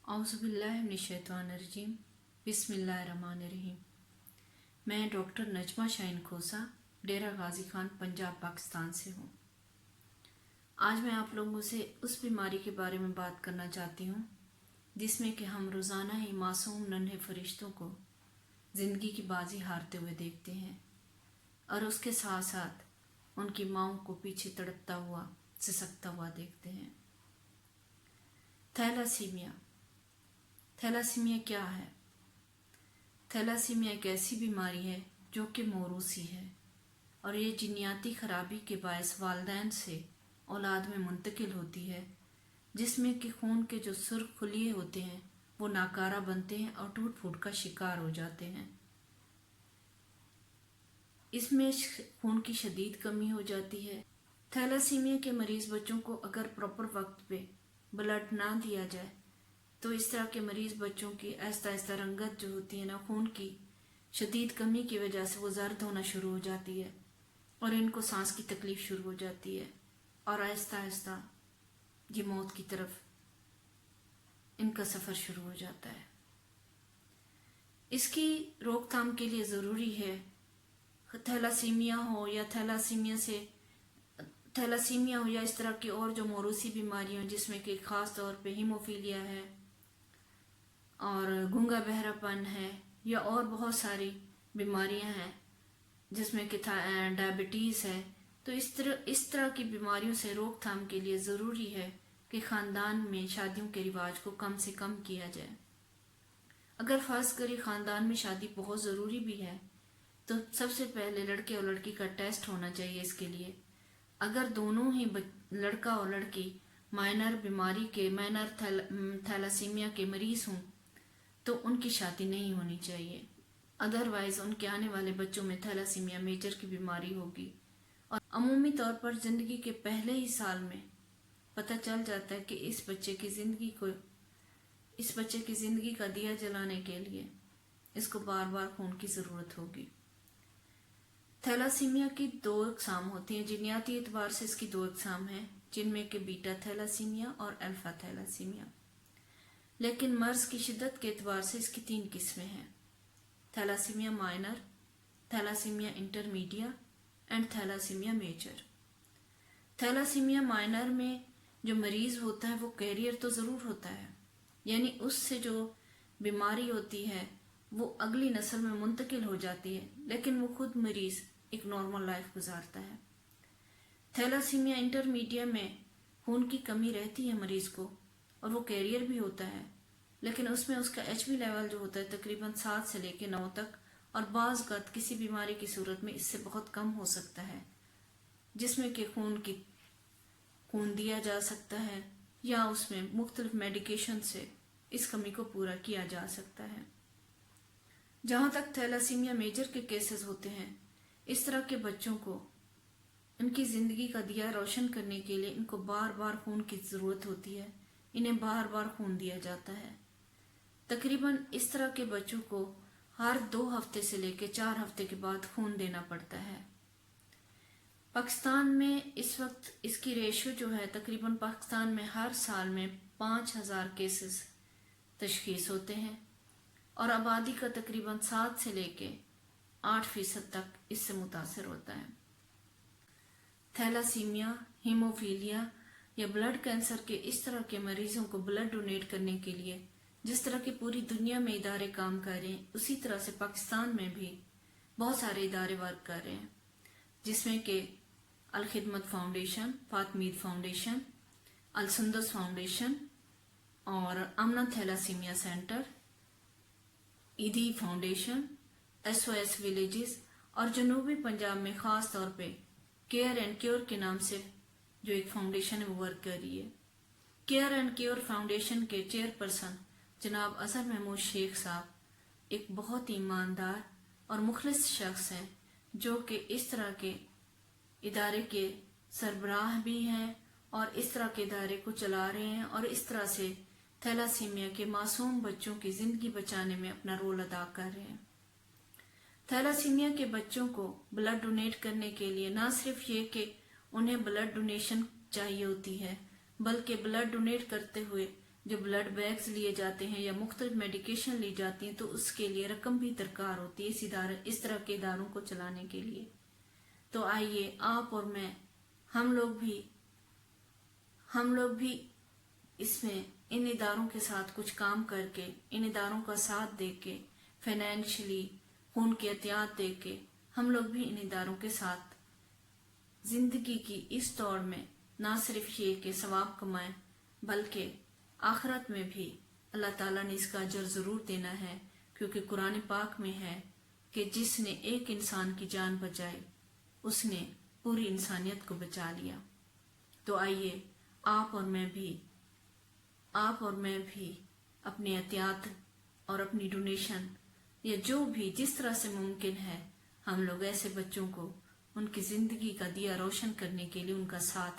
औज़ुबिल्लाहिमिनश्शैतानिर्रजीम बिस्मिल्लाहिर्रहमानिर्रहीम। मैं डॉक्टर नजमा शाहीन खोसा डेरा गाजी खान पंजाब पाकिस्तान से हूँ। आज मैं आप लोगों से उस बीमारी के बारे में बात करना चाहती हूँ जिसमें कि हम रोज़ाना ही मासूम नन्हे फरिश्तों को ज़िंदगी की बाजी हारते हुए देखते हैं और उसके साथ साथ उनकी माँओं को पीछे तड़पता हुआ सिसकता हुआ देखते हैं। थैलासीमिया। थैलासीमिया क्या है? थैलासीमिया एक ऐसी बीमारी है जो कि मौरूसी है और ये जिन्याती खराबी के बायस वालिदैन से औलाद में मुंतकिल होती है, जिसमें कि खून के जो सुर्ख खुलिये होते हैं वो नाकारा बनते हैं और टूट फूट का शिकार हो जाते हैं। इसमें खून की शदीद कमी हो जाती है। थैलासीमिया के मरीज़ बच्चों को अगर प्रॉपर वक्त पे ब्लड ना दिया जाए तो इस तरह के मरीज़ बच्चों की आहिस्ता आहिस्ता रंगत जो होती है ना, खून की शदीद कमी की वजह से वो जर्द होना शुरू हो जाती है और इनको सांस की तकलीफ़ शुरू हो जाती है और आहिस्ता आहिस्ता ये मौत की तरफ इनका सफ़र शुरू हो जाता है। इसकी रोकथाम के लिए ज़रूरी है, थैलासीमिया हो या थैलासीमिया हो या इस तरह की और जो मौरूसी बीमारियाँ जिसमें कि ख़ास तौर पे हीमोफीलिया है और गूंगा बहरापन है या और बहुत सारी बीमारियां हैं जिसमें कि डायबिटीज़ है, तो इस तरह की बीमारियों से रोकथाम के लिए ज़रूरी है कि ख़ानदान में शादियों के रिवाज को कम से कम किया जाए। अगर फ़र्ज़ करें ख़ानदान में शादी बहुत ज़रूरी भी है तो सबसे पहले लड़के और लड़की का टेस्ट होना चाहिए। इसके लिए अगर दोनों ही लड़का और लड़की माइनर थैलासीमिया के मरीज़ हों तो उनकी शादी नहीं होनी चाहिए, अदरवाइज़ उनके आने वाले बच्चों में थैलासीमिया मेजर की बीमारी होगी। और अमूमी तौर पर ज़िंदगी के पहले ही साल में पता चल जाता है कि इस बच्चे की ज़िंदगी का दिया जलाने के लिए इसको बार बार खून की ज़रूरत होगी। थैलासीमिया की दो अक़साम होती हैं। जिन्याती एतबार से इसकी दो अक़साम हैं, जिनमें कि बीटा थैलासीमिया और अल्फ़ा थैलासीमिया। लेकिन मर्ज़ की शिद्दत के एतबार से इसकी तीन किस्में हैं: thalassaemia minor, thalassaemia intermedia and thalassaemia major. Thalassaemia minor में जो मरीज़ होता है वो कैरियर तो ज़रूर होता है, यानी उससे जो बीमारी होती है वो अगली नस्ल में मुंतकिल हो जाती है, लेकिन वो खुद मरीज़ एक नॉर्मल लाइफ गुजारता है। थैलासीमिया इंटरमीडिया में खून की कमी रहती है मरीज़ को और वो कैरियर भी होता है, लेकिन उसमें उसका HB लेवल जो होता है तकरीबन 7 से लेकर 9 तक, और बाज़ वक़्त किसी बीमारी की सूरत में इससे बहुत कम हो सकता है, जिसमें कि खून दिया जा सकता है या उसमें मुख्तलिफ मेडिकेशन से इस कमी को पूरा किया जा सकता है। जहाँ तक थैलासीमिया मेजर के केसेस होते हैं, इस तरह के बच्चों को इनकी ज़िंदगी का दिया रोशन करने के लिए इनको बार बार खून की ज़रूरत होती है, इन्हें बार बार खून दिया जाता है। तकरीबन इस तरह के बच्चों को हर 2 हफ्ते से लेकर 4 हफ्ते के बाद खून देना पड़ता है। पाकिस्तान में इस वक्त इसकी रेशो जो है, तकरीबन पाकिस्तान में हर साल में 5000 केसेस तशख़ीस होते हैं और आबादी का तकरीबन 7 से लेके 8% तक इससे मुतासर होता है। थैलासीमिया, हीमोफीलिया या ब्लड कैंसर के इस तरह के मरीज़ों को ब्लड डोनेट करने के लिए जिस तरह की पूरी दुनिया में इदारे काम कर रहे हैं, उसी तरह से पाकिस्तान में भी बहुत सारे इदारे वर्क कर रहे हैं, जिसमें कि अल खिदमत फाउंडेशन, फातमीद फाउंडेशन, अल सुंदस फाउंडेशन और अमना थैलासीमिया सेंटर, ईदी फाउंडेशन, SOS विलेजेस और जनूबी पंजाब में ख़ास तौर पे केयर एंड क्योर के नाम से जो एक फाउंडेशन है वो वर्क कर रही है। केयर एंड क्योर फाउंडेशन के चेयरपर्सन जनाब अजहर महमूद शेख साहब एक बहुत ही ईमानदार और मुखलिस शख्स हैं, जो कि इस तरह के इदारे के सरबराह भी हैं और इस तरह के इदारे को चला रहे हैं और इस तरह से थैलासीमिया के मासूम बच्चों की ज़िंदगी बचाने में अपना रोल अदा कर रहे हैं। थैलासीमिया के बच्चों को ब्लड डोनेट करने के लिए ना सिर्फ ये कि उन्हें ब्लड डोनेशन चाहिए होती है, बल्कि ब्लड डोनेट करते हुए جو بلڈ بیگز لیے جاتے ہیں یا مختلف میڈیکیشن لی جاتی ہیں تو اس کے لیے رقم بھی درکار ہوتی ہے اس طرح کے اداروں کو چلانے کے لیے. تو آئیے آپ اور میں ہم لوگ بھی اس میں ان اداروں کے ساتھ کچھ کام کر کے، ان اداروں کا ساتھ دے کے، فائنینشلی خون کی احتیاط دے کے ہم لوگ بھی ان اداروں کے ساتھ زندگی کی اس دوڑ میں نہ صرف یہ کہ ثواب کمائیں بلکہ آخرت میں بھی اللہ تعالیٰ نے اس کا اجر ضرور دینا ہے، کیونکہ قرآن پاک میں ہے کہ جس نے ایک انسان کی جان بچائی اس نے پوری انسانیت کو بچا لیا. تو آئیے آپ اور میں بھی اپنی احتیاط اور اپنی ڈونیشن یا جو بھی جس طرح سے ممکن ہے ہم لوگ ایسے بچوں کو ان کی زندگی کا دیا روشن کرنے کے لیے ان کا ساتھ